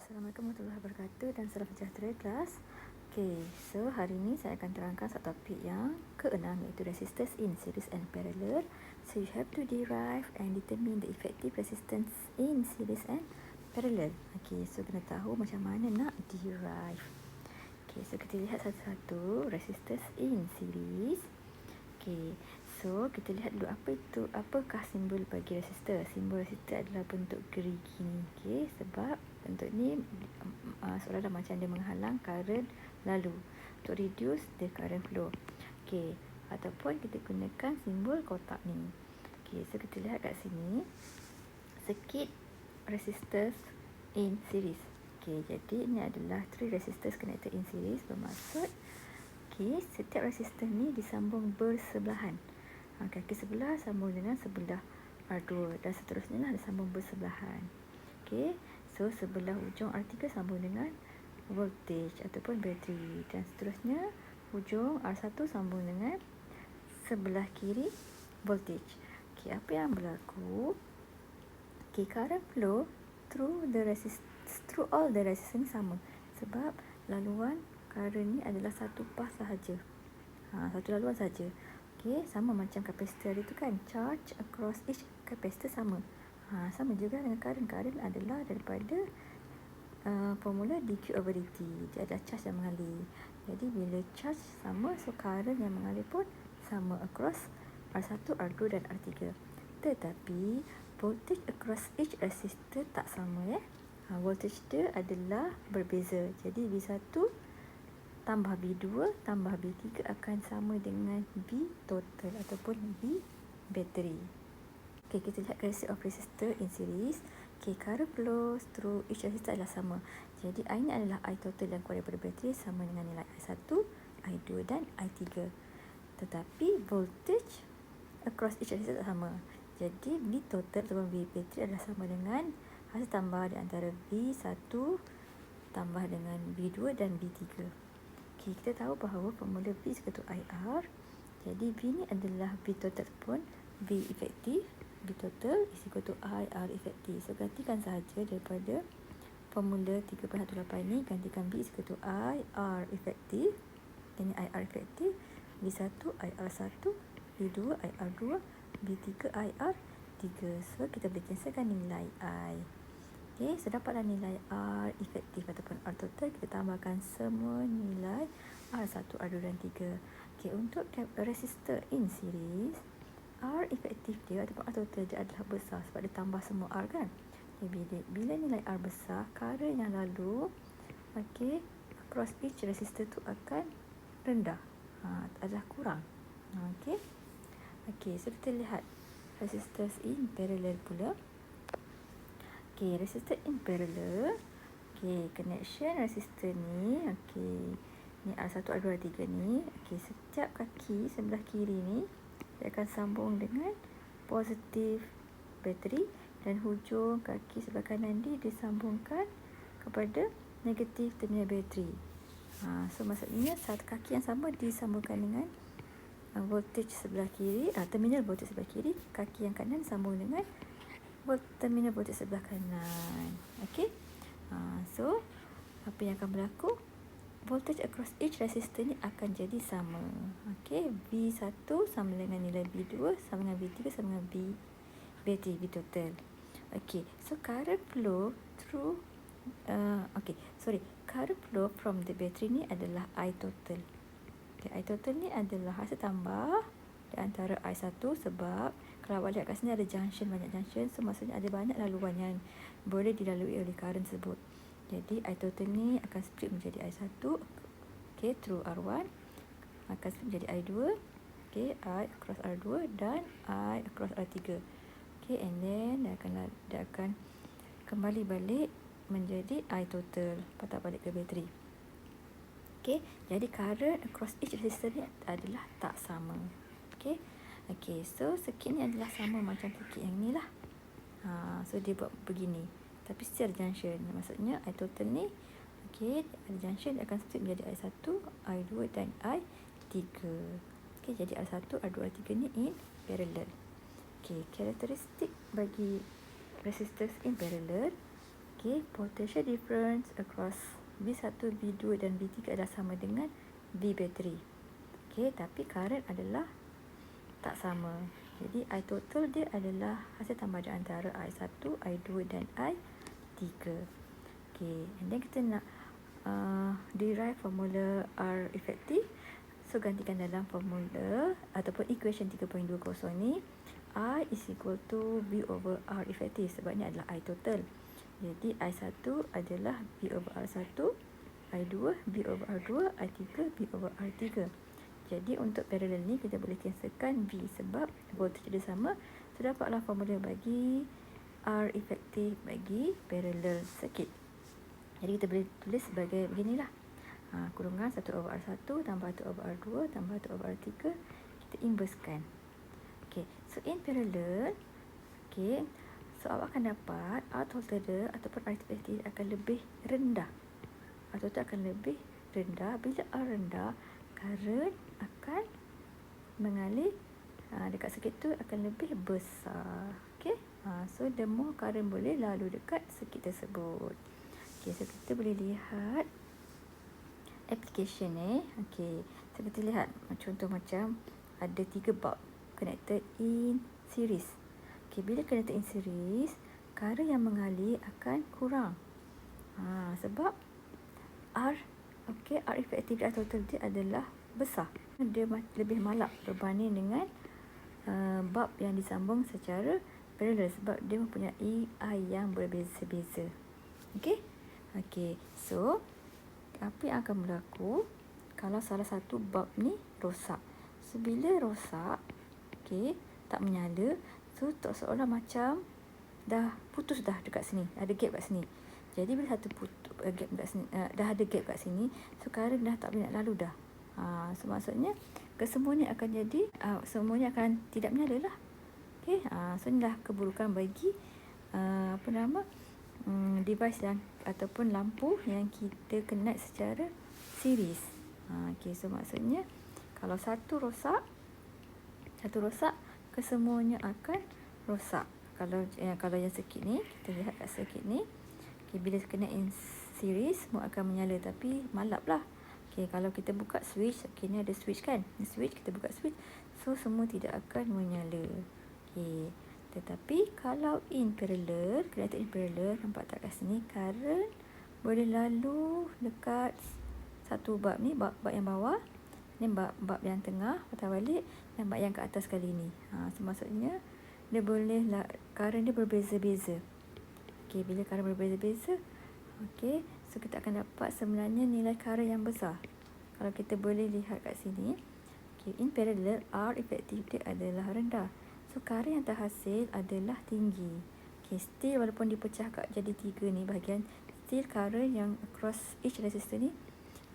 Assalamualaikum warahmatullahi wabarakatuh dan salam sejahtera kelas. Okay, so hari ini saya akan terangkan satu topik yang ke-6 iaitu resistance in series and parallel. So you have to derive and determine the effective resistance in series and parallel. Okay, so kena tahu macam mana nak derive. Okay, so kita lihat satu-satu resistance in series. Okay, so kita lihat dulu apakah simbol bagi resistor. Simbol resistor adalah bentuk gerigi ni. Okay, sebab bentuk ni seolah-olah macam dia menghalang current lalu untuk reduce the current flow. Okay, ataupun kita gunakan simbol kotak ni. Okay, so kita lihat kat sini circuit resistors in series. Okay, jadi ini adalah 3 resistors connected in series, bermaksud okay, setiap resistor ni disambung bersebelahan. Kaki sebelah sambung dengan sebelah R2 dan seterusnya lah disambung bersebelahan. Okay, so sebelah ujung R3 sambung dengan voltage ataupun bateri dan seterusnya ujung R1 sambung dengan sebelah kiri voltage. Okay, apa yang berlaku? Okay, current flow through all the resistors ni sama sebab laluan current ni adalah satu path sahaja. Satu laluan saja. Okey, sama macam kapasitor itu kan, charge across each kapasitor sama. Sama juga dengan current. Current adalah daripada formula dq over dt. Dia ada charge yang mengalir. Jadi bila charge sama, so current yang mengalir pun sama across R1, R2 dan R3. Tetapi voltage across each resistor tak sama voltage dia adalah berbeza. Jadi V1 tambah B2 tambah B3 akan sama dengan B total ataupun B battery. Okay, kita lihat characteristic of resistor in series. Okay, current flow through each resistor adalah sama. Jadi I ni adalah I total yang keluar daripada bateri sama dengan nilai I1, I2 dan I3. Tetapi voltage across each resistor tak sama. Jadi B total ataupun B battery adalah sama dengan hasil tambah di antara V1 tambah dengan V2 dan V3. Okay, kita tahu bahawa formula V is equal to IR. Jadi V ni adalah V total pun V efektif. V total is equal to IR efektif. So gantikan sahaja daripada formula 3.18 ni, gantikan V is equal to IR efektif. Ini IR efektif. V1 IR1, V2 IR2, V3 IR3. So kita boleh cancelkan nilai I. Okay, so dapatlah nilai R efektif ataupun R total. Kita tambahkan semua nilai R1, R2 dan 3. Okay, untuk resistor in series, R efektif dia ataupun R total dia adalah besar sebab dia tambah semua R kan. Okay, bila nilai R besar, current yang lalu okay, across each resistor tu akan rendah, adalah kurang. Okay, so kita lihat resistors in parallel pula. Okay, resistor in parallel. Okay, connection resistor ni. Okay, ni R1, R2, R3 ni. Okay, setiap kaki sebelah kiri ni dia akan sambung dengan positif bateri dan hujung kaki sebelah kanan ni disambungkan kepada negatif terminal bateri. So maksudnya satu kaki yang sama disambungkan dengan voltage sebelah kiri, terminal voltage sebelah kiri, kaki yang kanan sambung dengan terminal voltage sebelah kanan. Okey. So apa yang akan berlaku? Voltage across each resistor ni akan jadi sama. Okey, V1 sama dengan nilai V2 sama dengan V3 sama dengan V battery, V total. Okey, so current flow through current flow from the battery ni adalah I total. Okay, I total ni adalah hasil tambah di antara I1 sebab kalau awak lihat kat sini ada junction, banyak junction. So maksudnya ada banyak laluan yang boleh dilalui oleh current tersebut. Jadi I total ni akan split menjadi I1 okay, through R1, akan split menjadi I2 okay, I across R2 dan I across R3. Okay, and then dia akan kembali balik menjadi I total, patah balik ke bateri. Okay, jadi current across each resistor ni adalah tak sama. Okay, so circuit ni adalah sama macam circuit yang ni lah. So dia buat begini, tapi still ada junction. Maksudnya I total ni okay, ada junction, dia akan split menjadi I1, I2 dan I3. Okay, jadi R1, R2, R3 ni in parallel. Okay, karakteristik bagi resistors in parallel. Okay, potential difference across V1, V2 dan V3 adalah sama dengan V battery. Okay, tapi current adalah tak sama. Jadi I total dia adalah hasil tambahan antara I1, I2 dan I3. Okay, and then kita nak derive formula R effective. So gantikan dalam formula ataupun equation 3.20 ni, I is equal to V over R effective sebab ni adalah I total. Jadi I1 adalah V over R1, I2 V over R2, I3 V over R3. Jadi untuk parallel ni kita boleh cancelkan V sebab voltage dia sama. So dapatlah formula bagi R effective bagi parallel circuit. Jadi kita boleh tulis sebagai beginilah. Kurungan 1 over R1 tambah 1 over R2 tambah 1 over R3. Kita inversekan. Okay, so in parallel, okay, so awak akan dapat R total dia ataupun R effective akan lebih rendah. R total akan lebih rendah. Bila R rendah, current akan mengalir dekat circuit tu akan lebih besar. Okay, so the more current boleh lalu dekat circuit tersebut. Okay, so kita boleh lihat application ni. Okay, so kita lihat contoh macam ada 3 bulb connected in series. Okay, bila connected in series, current yang mengalir akan kurang. Sebab R, okay, R effective R total dia adalah besar. Dia lebih malap berbanding dengan bulb yang disambung secara parallel sebab dia mempunyai I yang berbeza-beza. Okay, okay, so apa yang akan berlaku kalau salah satu bulb ni rosak? So bila rosak, okay, tak menyala, so seolah macam dah putus dah dekat sini, ada gap kat sini. Jadi bila satu gap kat sini, dah ada gap kat sini, so current dah tak boleh nak lalu dah. So maksudnya kesemuanya akan jadi semuanya akan tidak menyala lah. Okay, so inilah keburukan bagi device yang ataupun lampu yang kita connect secara series. Okay, so maksudnya kalau satu rosak, kesemuanya akan rosak. Kalau yang circuit ni, kita lihat kat circuit ni, okay, bila connect in series semua akan menyala tapi malap lah. Okay, kalau kita buka switch, okay, ni ada switch kan, ni switch, kita buka switch, so semua tidak akan menyala. Okay, tetapi kalau in parallel, connected in parallel, nampak tak kat sini, current boleh lalu dekat satu bulb ni, bulb yang bawah, ni bulb yang tengah patah balik, dan bulb yang ke atas kali ni. So maksudnya dia boleh current dia berbeza-beza. Okay, bila current berbeza-beza, okay, so kita akan dapat sebenarnya nilai current yang besar. Kalau kita boleh lihat kat sini, okay, in parallel R effective dia adalah rendah. So current yang terhasil adalah tinggi. Okay, still walaupun dipecah kat jadi 3 ni bahagian, still current yang across each resistor ni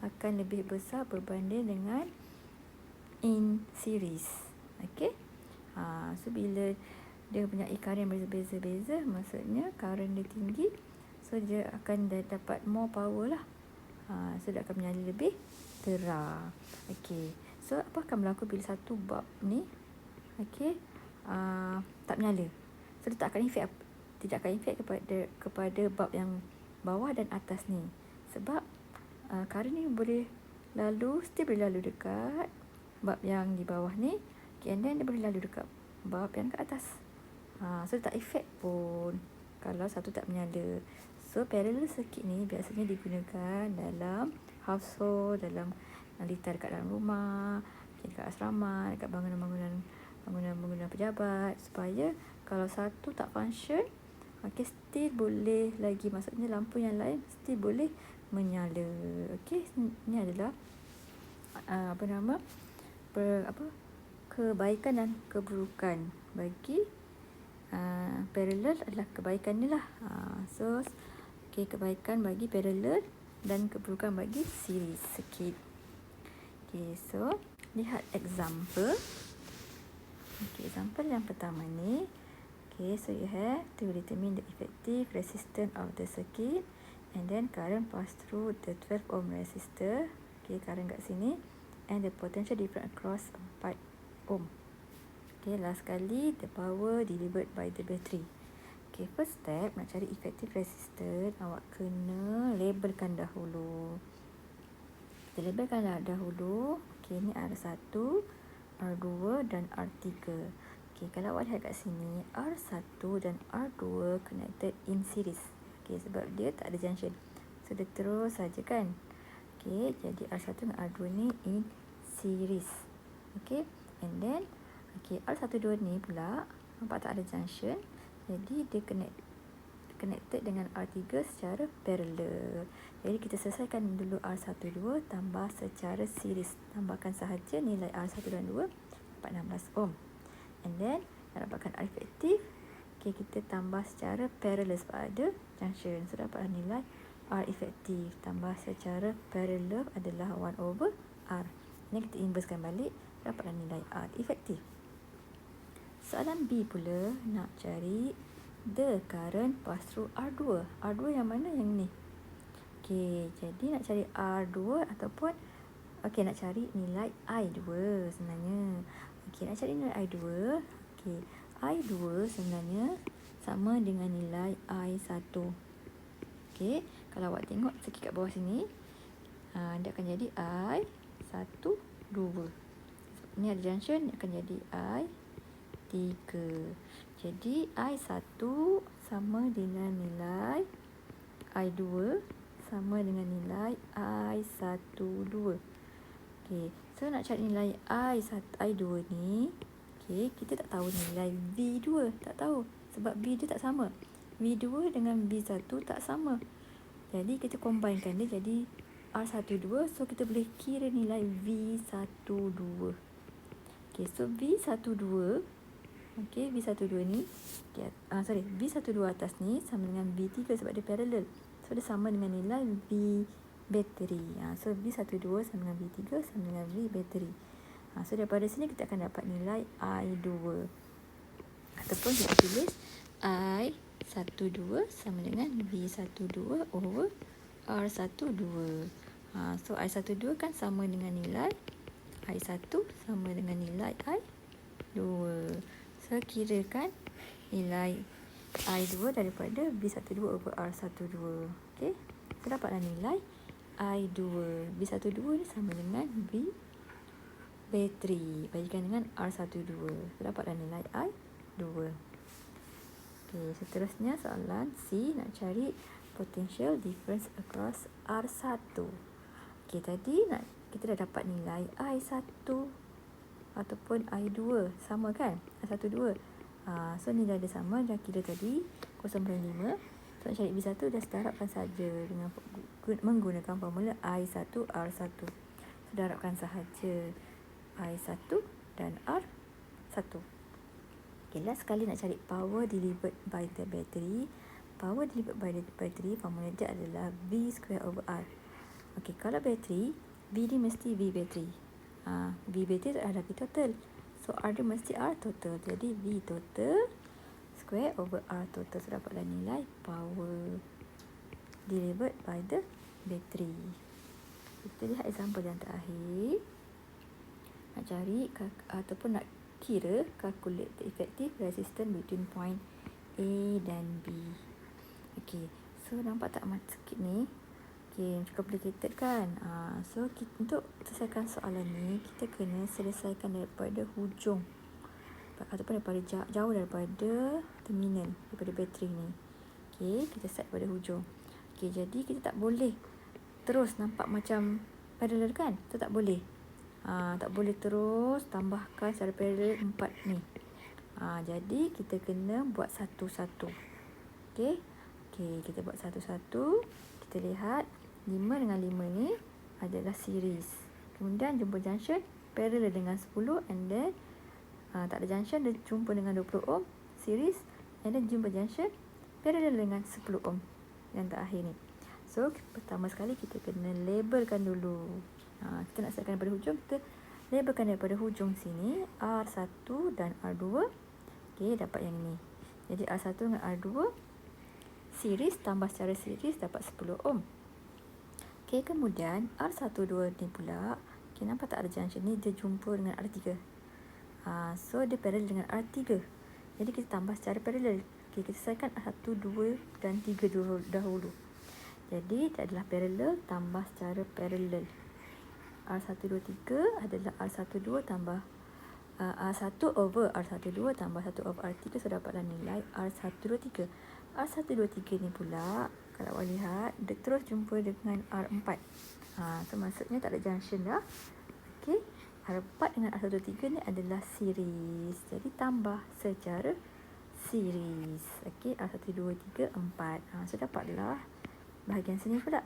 akan lebih besar berbanding dengan in series. Okay, so bila dia punya current yang berbeza-beza, maksudnya current dia tinggi, so dia akan dapat more power lah. So dia akan menyala lebih terang. Okay, so apa akan berlaku bila satu bulb ni, okay, tak menyala? So dia tidak akan efek kepada bulb yang bawah dan atas ni. Sebab current ni boleh lalu, still boleh lalu dekat bulb yang di bawah ni, okay, and then dia boleh lalu dekat bulb yang ke atas. So tak efek pun kalau satu tak menyala. So parallel circuit ni biasanya digunakan dalam household, dalam litar dekat dalam rumah, dekat asrama, dekat bangunan pejabat, supaya kalau satu tak function, okay, still boleh lagi, maksudnya lampu yang lain still boleh menyala. Okay, ni adalah kebaikan dan keburukan bagi parallel adalah kebaikan ni lah. So okay, kebaikan bagi parallel dan keburukan bagi series circuit. Okay, so lihat example. Okay, example yang pertama ni. Okay, so you have to determine the effective resistance of the circuit, and then current pass through the 12 ohm resistor. Okay, current kat sini, and the potential difference across 4 ohm. Okay, last kali the power delivered by the battery. Okay, first step nak cari effective resistance, awak kena labelkan dahulu. Kita labelkan dahulu. Okay, ni R1, R2 dan R3. Okay, kalau awak lihat kat sini, R1 dan R2 connected in series. Okay, sebab dia tak ada junction. So, dia terus saja kan. Okay, jadi R1 dan R2 ni in series. Okay, and then okay, R12 ni pula nampak tak ada junction. Jadi dia connected dengan R3 secara parallel. Jadi kita selesaikan dulu R12 tambah secara series. Tambahkan sahaja nilai R1 dan 2 dapat 16 ohm. And then nak dapatkan R efektif, okay, kita tambah secara parallel sebab ada junction. So dapatlah nilai R efektif tambah secara parallel adalah 1/R. Ini kita inversekan balik, dapatlah nilai R efektif. Soalan B pula nak cari the current pass through R2. R2 yang mana? Yang ni. Okey, jadi nak cari R2 ataupun okey, nak cari nilai I2 sebenarnya. Okey, nak cari nilai I2. Okey, I2 sebenarnya sama dengan nilai I1. Okey, kalau awak tengok sikit kat bawah sini, dia akan jadi I1, 2. Ni ada junction, dia akan jadi I3. Jadi I1 sama dengan nilai I2 sama dengan nilai I12. Okey, so nak cari nilai I2 ni, okey, kita tak tahu nilai V2, tak tahu sebab V dia tak sama. V2 dengan V1 tak sama. Jadi kita combinekan dia jadi R12, so kita boleh kira nilai V12. Okey, so V12, okey, V12 ni, V12 atas ni sama dengan V3 sebab dia parallel. So dia sama dengan nilai V bateri. So V12 sama dengan V3 sama dengan V bateri. So daripada sini kita akan dapat nilai I2. Ataupun kita tulis I12 sama dengan V12 over R12. So I12 kan sama dengan nilai I1 sama dengan nilai I2. So kirakan nilai I2 daripada V12 over R12. Okey, so dapatlah nilai I2. V12 ni sama dengan V bateri bagikan dengan R12. So dapatlah nilai I2. Okey, seterusnya soalan C nak cari potential difference across R1. Okey, tadi kita dah dapat nilai I1 ataupun I2 sama kan? I12. So nilai dia sama, dah kira tadi 0.5. So nak cari V1 dah sedarabkan saja dengan menggunakan formula I1 R1. So darabkan sahaja I1 dan R1. Okay, last sekali nak cari power delivered by the battery. Power delivered by the battery, formula dia adalah V² over R. Okay, kalau bateri, V ni mesti V bateri. V bateri adalah V total. So R dia mesti R total. Jadi V total square over R total. So dapatlah nilai power delivered by the battery. Kita lihat example yang terakhir. Nak cari ataupun nak kira calculate the effective resistance between point A dan B. Okay, so nampak tak sikit ni? Okay, cukup complicated kan? So untuk selesaikan soalan ni, kita kena selesaikan daripada hujung ataupun daripada jauh daripada terminal, daripada bateri ni. Okay, kita start daripada hujung. Okay, jadi kita tak boleh terus nampak macam parallel kan? So tak boleh. Tak boleh terus tambahkan secara parallel 4 ni. Jadi kita kena buat satu-satu. Okay, kita buat satu-satu. Kita lihat 5 dengan 5 ni adalah series. Kemudian jumpa junction parallel dengan 10 and then tak ada junction, dia jumpa dengan 20 ohm series and then jumpa junction parallel dengan 10 ohm yang terakhir ni. So pertama sekali kita kena labelkan dulu. Kita nak selesaikan daripada hujung, kita labelkan daripada hujung sini R1 dan R2. Okay, dapat yang ni. Jadi R1 dengan R2 series tambah secara series dapat 10 ohm. Okay, kemudian R12 ni pula, okay, nampak tak ada junction ni, dia jumpa dengan R3. So dia parallel dengan R3. Jadi kita tambah secara parallel. Okey, kita selesaikan R1, 2 dan 3 dahulu. Jadi, dia adalah parallel tambah secara parallel. R1, 2, 3 adalah R1, 2 tambah R1 over R1, 2 tambah 1 over R3. So, dapatlah nilai R1, 2, 3. R1, 2, 3 ni pula, kalau awak lihat, dia terus jumpa dengan R4. So, maksudnya tak ada junction dah. Okey, R4 dengan R1, 2, 3 ni adalah series. Jadi, tambah secara series. Okey, R1, 2, 3, 4. So, dapatlah bahagian sini pula.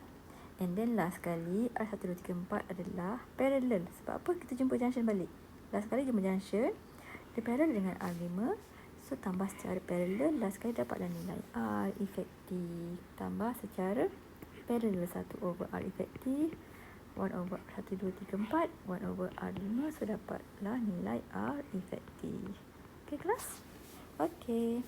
And then last kali, R1, 2, 3, 4 adalah parallel. Sebab apa kita jumpa junction balik? Last kali jumpa junction, dia parallel dengan R5. So, tambah secara parallel, last kali dapatlah nilai R efektif. Tambah secara parallel 1 over R efektif, 1 over 1, 2, 3, 4, 1 over R5. So, dapatlah nilai R efektif. Okay, kelas? Okay.